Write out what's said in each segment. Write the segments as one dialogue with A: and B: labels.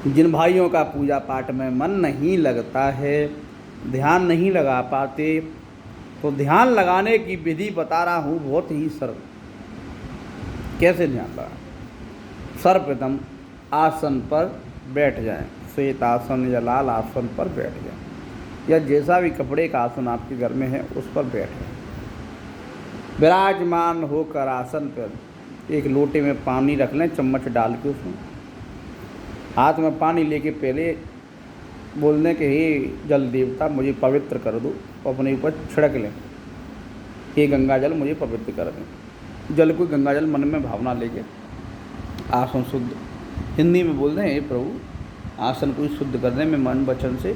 A: जिन भाइयों का पूजा पाठ में मन नहीं लगता है, ध्यान नहीं लगा पाते, तो ध्यान लगाने की विधि बता रहा हूँ, बहुत ही सरल। कैसे ध्यान लगाएं? सर्वप्रथम आसन पर बैठ जाएं, श्वेत आसन या लाल आसन पर बैठ जाएं, या जैसा भी कपड़े का आसन आपके घर में है उस पर बैठ जाएं। विराजमान होकर आसन पर एक लोटे में पानी रख लें, चम्मच डाल के उसमें हाथ में पानी लेके पहले बोलने के हे जल देवता मुझे पवित्र कर दो, अपने ऊपर छिड़क लें, हे गंगा जल मुझे पवित्र कर दें। जल को गंगा जल मन में भावना लेके आसन शुद्ध, हिंदी में बोल दें हे प्रभु आसन को शुद्ध कर दें, मैं मन वचन से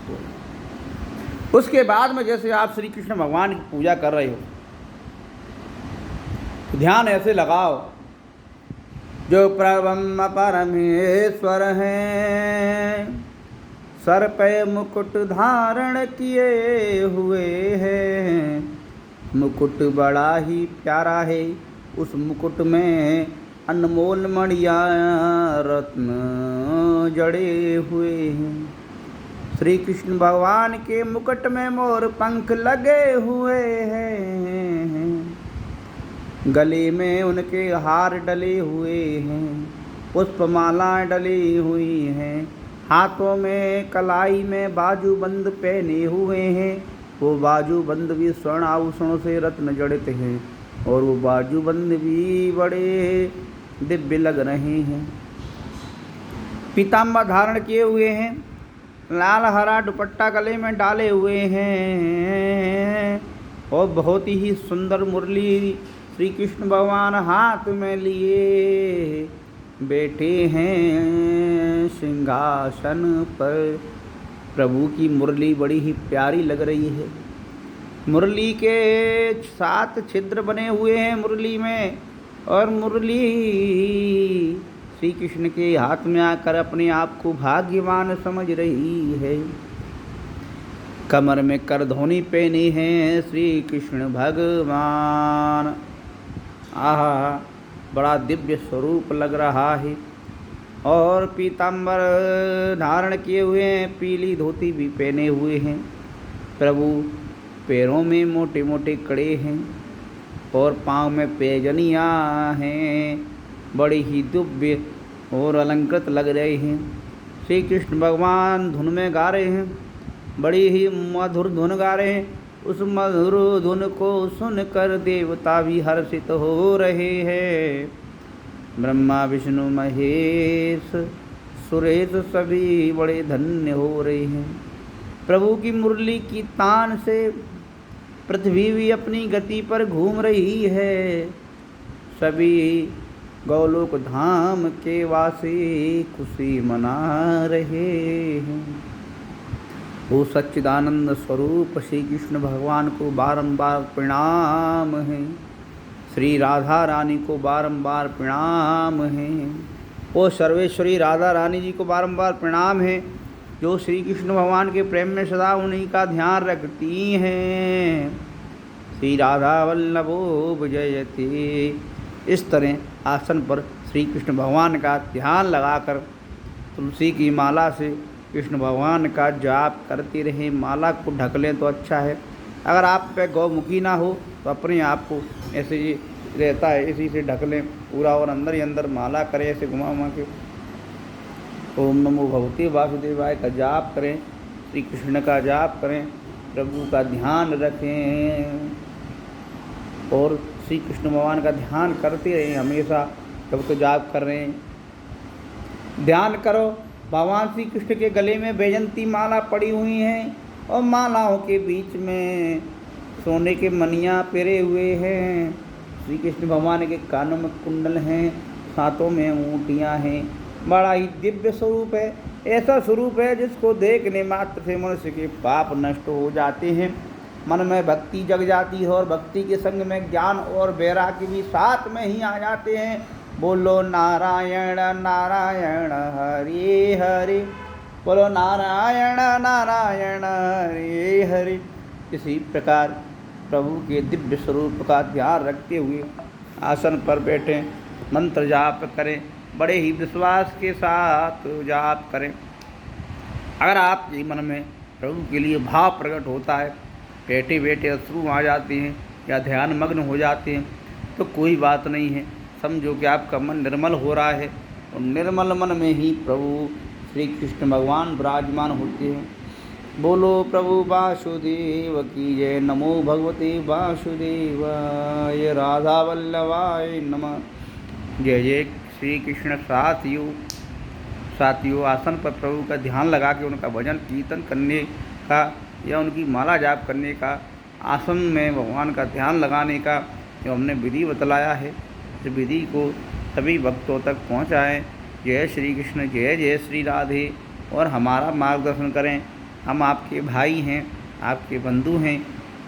A: बोल। उसके बाद में जैसे आप श्री कृष्ण भगवान की पूजा कर रहे हो, ध्यान ऐसे लगाओ, जो ब्रह्म परमेश्वर हैं, सर पे मुकुट धारण किए हुए हैं, मुकुट बड़ा ही प्यारा है, उस मुकुट में अनमोल मणियाँ रत्न जड़े हुए हैं। श्री कृष्ण भगवान के मुकुट में मोर पंख लगे हुए हैं, गले में उनके हार डले हुए हैं, पुष्पमालाएं डली हुई हैं, हाथों में कलाई में बाजूबंद पहने हुए हैं, वो बाजूबंद भी स्वर्ण आभूषणों से रत्न जड़ित हैं, और वो बाजूबंद भी बड़े दिव्य लग रहे हैं। पीताम्बर धारण किए हुए हैं, लाल हरा दुपट्टा गले में डाले हुए हैं, और बहुत ही सुंदर मुरली श्री कृष्ण भगवान हाथ में लिए बैठे हैं सिंहासन पर। प्रभु की मुरली बड़ी ही प्यारी लग रही है। मुरली के 7 छिद्र बने हुए हैं मुरली में, और मुरली श्री कृष्ण के हाथ में आकर अपने आप को भाग्यवान समझ रही है। कमर में करधौनी पहनी है श्री कृष्ण भगवान। आहा, बड़ा दिव्य स्वरूप लग रहा है। और पीताम्बर धारण किए हुए हैं, पीली धोती भी पहने हुए हैं। प्रभु पैरों में मोटे मोटे कड़े हैं, और पाँव में पैजनियाँ हैं, बड़ी ही दिव्य और अलंकृत लग रहे हैं। श्री कृष्ण भगवान धुन में गा रहे हैं, बड़ी ही मधुर धुन गा रहे हैं। उस मधुर धुन को सुनकर देवता भी हर्षित हो रहे हैं। ब्रह्मा विष्णु महेश सुरेश सभी बड़े धन्य हो रहे हैं। प्रभु की मुरली की तान से पृथ्वी भी अपनी गति पर घूम रही है। सभी गौलोक धाम के वासी खुशी मना रहे हैं। वो सच्चिदानंद स्वरूप श्री कृष्ण भगवान को बारंबार प्रणाम है। श्री राधा रानी को बारंबार प्रणाम है। वो सर्वेश्वरी राधा रानी जी को बारंबार प्रणाम है, जो श्री कृष्ण भगवान के प्रेम में सदा उन्हीं का ध्यान रखती हैं। श्री राधा वल्लभो विजयते। इस तरह आसन पर श्री कृष्ण भगवान का ध्यान लगाकर तुलसी की माला से कृष्ण भगवान का जाप करते रहें। माला को ढक लें तो अच्छा है। अगर आप पे गौमुखी ना हो तो अपने आप को ऐसे ही रहता है, इसी से ढक लें पूरा, और अंदर ही अंदर माला करें ऐसे घुमा घुमा के। ओम नमो भगवते वासुदेवाय का जाप करें, श्री कृष्ण का जाप करें, प्रभु का ध्यान रखें, और श्री कृष्ण भगवान का ध्यान करते रहें हमेशा। जब तो जाप कर रहे हैं, ध्यान करो। भगवान श्री कृष्ण के गले में वैजंती माला पड़ी हुई हैं, और मालाओं के बीच में सोने के मनियाँ पेरे हुए हैं। श्री कृष्ण भगवान के कानों में कुंडल हैं, हाथों में ऊँटियाँ हैं। बड़ा ही दिव्य स्वरूप है। ऐसा स्वरूप है जिसको देखने मात्र से मनुष्य के पाप नष्ट हो जाते हैं, मन में भक्ति जग जाती है, और भक्ति के संग में ज्ञान और वैराग्य भी साथ में ही आ जाते हैं। बोलो नारायण नारायण हरे हरे, बोलो नारायण नारायण हरे हरे। इसी प्रकार प्रभु के दिव्य स्वरूप का ध्यान रखते हुए आसन पर बैठें, मंत्र जाप करें, बड़े ही विश्वास के साथ जाप करें। अगर आपके मन में प्रभु के लिए भाव प्रकट होता है, बैठे बैठे अश्रु आ जाते हैं या ध्यान मग्न हो जाते हैं, तो कोई बात नहीं है, समझो कि आपका मन निर्मल हो रहा है और निर्मल मन में ही प्रभु श्री कृष्ण भगवान विराजमान होते हैं। बोलो प्रभु वासुदेव की जय। नमो भगवते वासुदेवाय। राधा वल्लभाय नमः। जय जय श्री कृष्ण। साथियों आसन पर प्रभु का ध्यान लगा के उनका भजन कीर्तन करने का या उनकी माला जाप करने का, आसन में भगवान का ध्यान लगाने का जो हमने विधि बतलाया है, इस विधि को सभी भक्तों तक पहुँचाएँ। जय श्री कृष्ण। जय जय श्री राधे। और हमारा मार्गदर्शन करें। हम आपके भाई हैं, आपके बंधु हैं।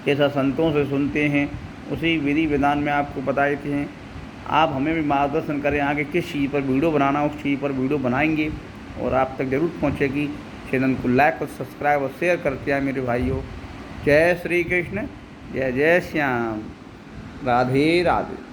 A: जैसा संतों से सुनते हैं उसी विधि विधान में आपको बताते हैं। आप हमें भी मार्गदर्शन करें, आगे किस चीज़ पर वीडियो बनाना, उस चीज़ पर वीडियो बनाएंगे और आप तक ज़रूर पहुँचेगी। चैनल को लाइक और सब्सक्राइब और शेयर करते हैं मेरे भाइयों। जय श्री कृष्ण। जय जय श्याम। राधे राधे।